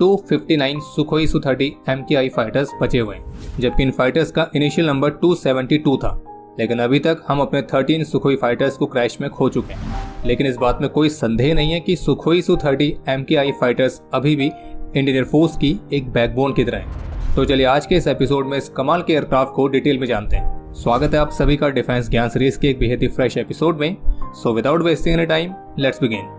259 Sukhoi Su-30 MKI fighters बचे हुए हैं, जबकि इन फाइटर्स का इनिशियल नंबर 272 था। लेकिन अभी तक हम अपने 13 सुखोई फाइटर्स को क्रैश में खो चुके हैं। लेकिन इस बात में कोई संदेह नहीं है कि सुखोई Su-30 MKI फाइटर्स अभी भी इंडियन एयरफोर्स की एक बैकबोन की तरह है। तो चलिए आज के इस एपिसोड में इस कमाल के एयरक्राफ्ट को डिटेल में जानते हैं। स्वागत है आप सभी का डिफेंस ज्ञान सीरीज के एक बेहद ही फ्रेश एपिसोड में। So without wasting any time, let's begin.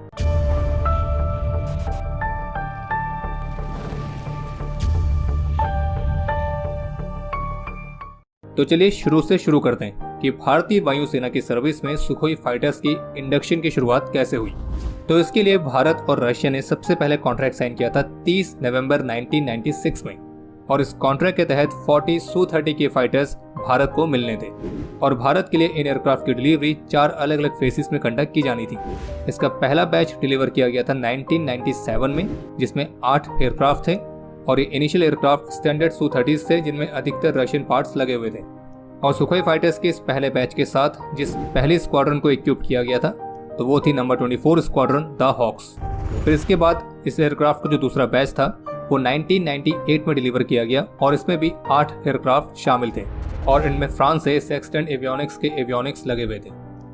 तो चलिए शुरू से शुरू करते हैं कि भारतीय वायुसेना की सर्विस में सुखोई फाइटर्स की इंडक्शन की शुरुआत कैसे हुई। तो इसके लिए भारत और रशिया ने सबसे पहले कॉन्ट्रैक्ट साइन किया था 30 नवंबर 1996 में, और इस कॉन्ट्रैक्ट के तहत 40 Su-30 के फाइटर्स भारत को मिलने थे और भारत के लिए इन एयरक्राफ्ट की डिलीवरी 4 अलग अलग फेसेस में कंडक्ट की जानी थी। इसका पहला बैच डिलीवर किया गया था 1997 में, जिसमें 8 एयरक्राफ्ट थे और ये इनिशियल एयरक्राफ्ट स्टैंडर्ड Su-30 थे जिनमें अधिकतर रशियन पार्ट्स लगे हुए थे। और सुखोई फाइटर्स के इस पहले बैच के साथ जिस पहली स्क्वाड्रन को इक्विप किया गया था तो वो थी नंबर 24 स्क्वाड्रन द हॉक्स। फिर इसके बाद इस एयरक्राफ्ट का जो दूसरा बैच था वो 1998 में डिलीवर किया गया और इसमें भी 8 एयरक्राफ्ट शामिल थे और इनमें फ्रांस से सेक्सटेंट एवियोनिक्स के एवियोनिक्स लगे हुए थे।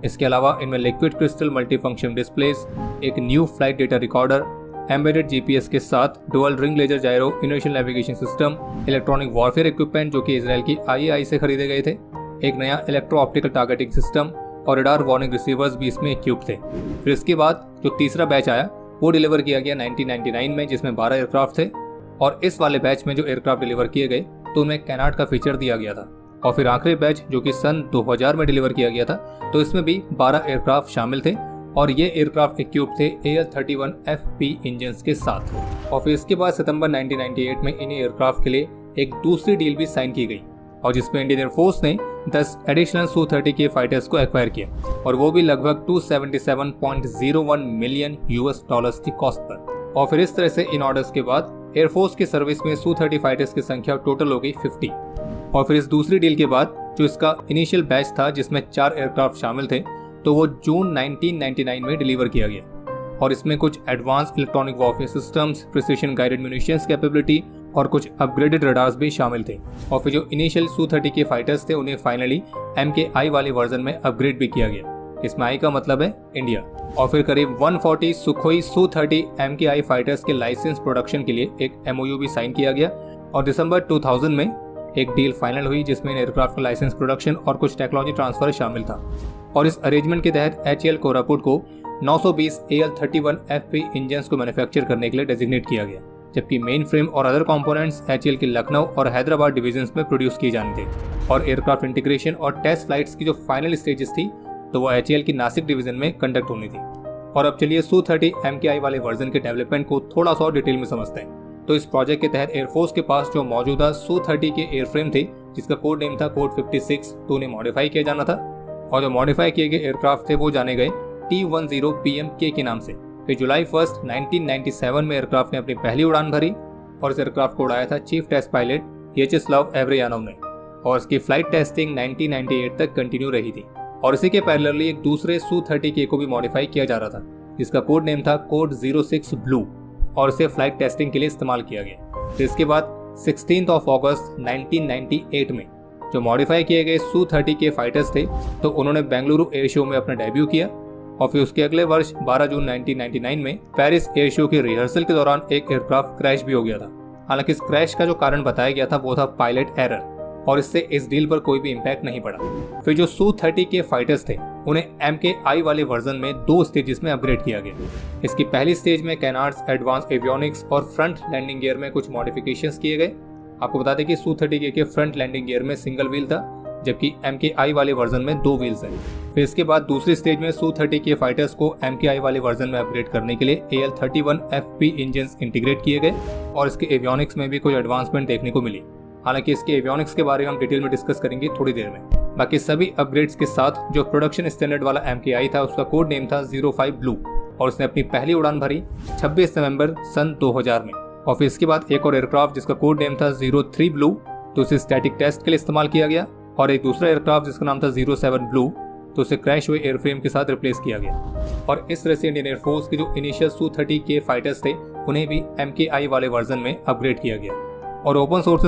इसके अलावा इनमें लिक्विड क्रिस्टल मल्टीफंक्शन डिस्प्लेस, एक new flight data recorder, embedded GPS के साथ dual ring laser gyro inertial navigation system, electronic warfare equipment जो कि इजराइल की आईएआई से खरीदे गए थे, एक नया इलेक्ट्रो ऑप्टिकल टारगेटिंग सिस्टम और रडार वार्निंग रिसीवर्स भी इसमें इक्विप थे। फिर इसके बाद जो तीसरा बैच आया वो डिलीवर किया गया 1999 में, जिसमें 12 एयरक्राफ्ट थे और इस वाले बैच में जो एयरक्राफ्ट डिलीवर किए गए तो उनमें कैनाड का फीचर दिया गया था। और फिर आखिरी बैच जो कि सन 2000 में डिलीवर किया गया था तो इसमें भी 12 एयरक्राफ्ट शामिल थे और ये एयरक्राफ्ट इक्विप थे AL-31FP इंजन्स के साथ। और फिर इसके बाद सितंबर 1998 में इन एयरक्राफ्ट के लिए एक दूसरी डील भी साइन की गई और जिसमें इंडियन एयरफोर्स ने 10 एडिशनल Su-30 के फाइटर्स को एक्वायर किया और वो भी लगभग 277.01 मिलियन US डॉलर्स की कॉस्ट पर। और फिर इस तरह से इन ऑर्डर्स के बाद एयरफोर्स की सर्विस में Su-30 फाइटर्स की संख्या टोटल हो गई 50। और फिर इस दूसरी डील के बाद जो इसका इनिशियल बैच था जिसमें 4 एयरक्राफ्ट शामिल थे तो वो जून 1999 में डिलीवर किया गया और इसमें कुछ advance electronic warfare systems, precision guided munitions capability और कुछ अपग्रेडेड रडार्स भी शामिल थे। और फिर जो इनिशियल Su-30 के फाइटर्स थे उन्हें फाइनली MKI वाले वर्जन में अपग्रेड भी किया गया। इसमें आई का मतलब है इंडिया। और फिर करीब 140 सुखोई Su-30 MKI फाइटर्स के लाइसेंस प्रोडक्शन के लिए एक MOU भी साइन किया गया और दिसंबर 2000 में एक डील फाइनल हुई जिसमें एयरक्राफ्ट का लाइसेंस प्रोडक्शन और कुछ टेक्नोलॉजी ट्रांसफर शामिल था। और इस अरेंजमेंट के तहत HAL कोरापुट को 920 AL-31FP इंजन्स को मैन्युफैक्चर करने के लिए डेजिग्नेट किया गया, जबकि मेन फ्रेम और अदर कंपोनेंट्स HAL के लखनऊ और हैदराबाद डिवीजन्स में प्रोड्यूस किए जाने थे। और एयरक्राफ्ट इंटीग्रेशन और टेस्ट फ्लाइट्स की जो फाइनल स्टेजेस थी तो वो HAL की नासिक डिवीजन में कंडक्ट होनी थी। और अब चलिए Su-30 MKI वाले वर्जन के डेवलपमेंट को थोड़ा सा और डिटेल में समझते हैं। तो इस प्रोजेक्ट के तहत एयरफोर्स के पास जो मौजूदा Su-30 के एयरफ्रेम थे जिसका कोड नेम था कोड 56, तो उन्हें मॉडिफाई किया जाना था और जो मॉडिफाई किए गए एयरक्राफ्ट थे वो जाने गए T-10 PMK के नाम से। फिर जुलाई 1, 1997 में एयरक्राफ्ट ने अपनी पहली उड़ान भरी और इस एयरक्राफ्ट को उड़ाया था चीफ टेस्ट पायलट व्याचेस्लाव एवरेयानोव ने और इसकी फ्लाइट टेस्टिंग 1998 तक कंटिन्यू रही थी। और इसी के पैरेलली एक दूसरे Su-30K को भी मॉडिफाई किया जा रहा था जिसका कोड नेम था कोड 06 ब्लू और इसे फ्लाइट टेस्टिंग के लिए इस्तेमाल किया गया। फिर इसके बाद 16 अगस्त 1998 में जो मॉडिफाई किए गए Su-30 के फाइटर्स थे तो उन्होंने बेंगलुरु एयर शो में अपना डेब्यू किया और फिर उसके अगले वर्ष 12 जून 1999 में पेरिस एयर शो के रिहर्सल के दौरान एक एयरक्राफ्ट क्रैश भी हो गया था। हालांकि इस क्रैश का जो कारण बताया गया था वो था पायलट एरर और इससे इस डील पर कोई भी इम्पैक्ट नहीं पड़ा। फिर जो Su-30 के फाइटर्स थे उन्हें MKI वाले वर्जन में 2 स्टेजेस में अपग्रेड किया गया। इसकी पहली स्टेज में कैनार्ड्स एडवांस एवियोनिक्स और फ्रंट लैंडिंग गियर में कुछ मॉडिफिकेशंस किए गए। आपको बता दें कि Su-30K के फ्रंट लैंडिंग गियर में सिंगल व्हील था जबकि MKI वाले वर्जन में 2 व्हील्स हैं। फिर इसके बाद दूसरी स्टेज में Su-30 के फाइटर्स को MKI वाले वर्जन में अपग्रेड करने के लिए AL-31FP इंजन्स इंटीग्रेट किए गए और इसके एवियोनिक्स में भी कुछ एडवांसमेंट देखने को मिली। हालांकि इसके एवियोनिक्स के बारे में हम डिटेल में डिस्कस करेंगे थोड़ी देर में। बाकी सभी अपग्रेड्स के साथ जो प्रोडक्शन स्टैंडर्ड वाला MKI था उसका कोड नेम था 05 ब्लू और उसने अपनी पहली उड़ान भरी 26 नवंबर सन 2000 में। और फिर इसके बाद एक और एयरक्राफ्ट जिसका कोड नेम था 03 ब्लू तो उसे स्टैटिक टेस्ट के लिए इस्तेमाल किया गया और एक दूसरा एयरक्राफ्ट जिसका नाम था 07 ब्लू तो उसे क्रैश हुए एयरफ्रेम के साथ रिप्लेस किया गया। और इस तरह से इंडियन एयरफोर्स के जो इनिशियल Su-30K फाइटर्स थे उन्हें भी MKI वाले वर्जन में अपग्रेड किया गया। और ओपन सोर्स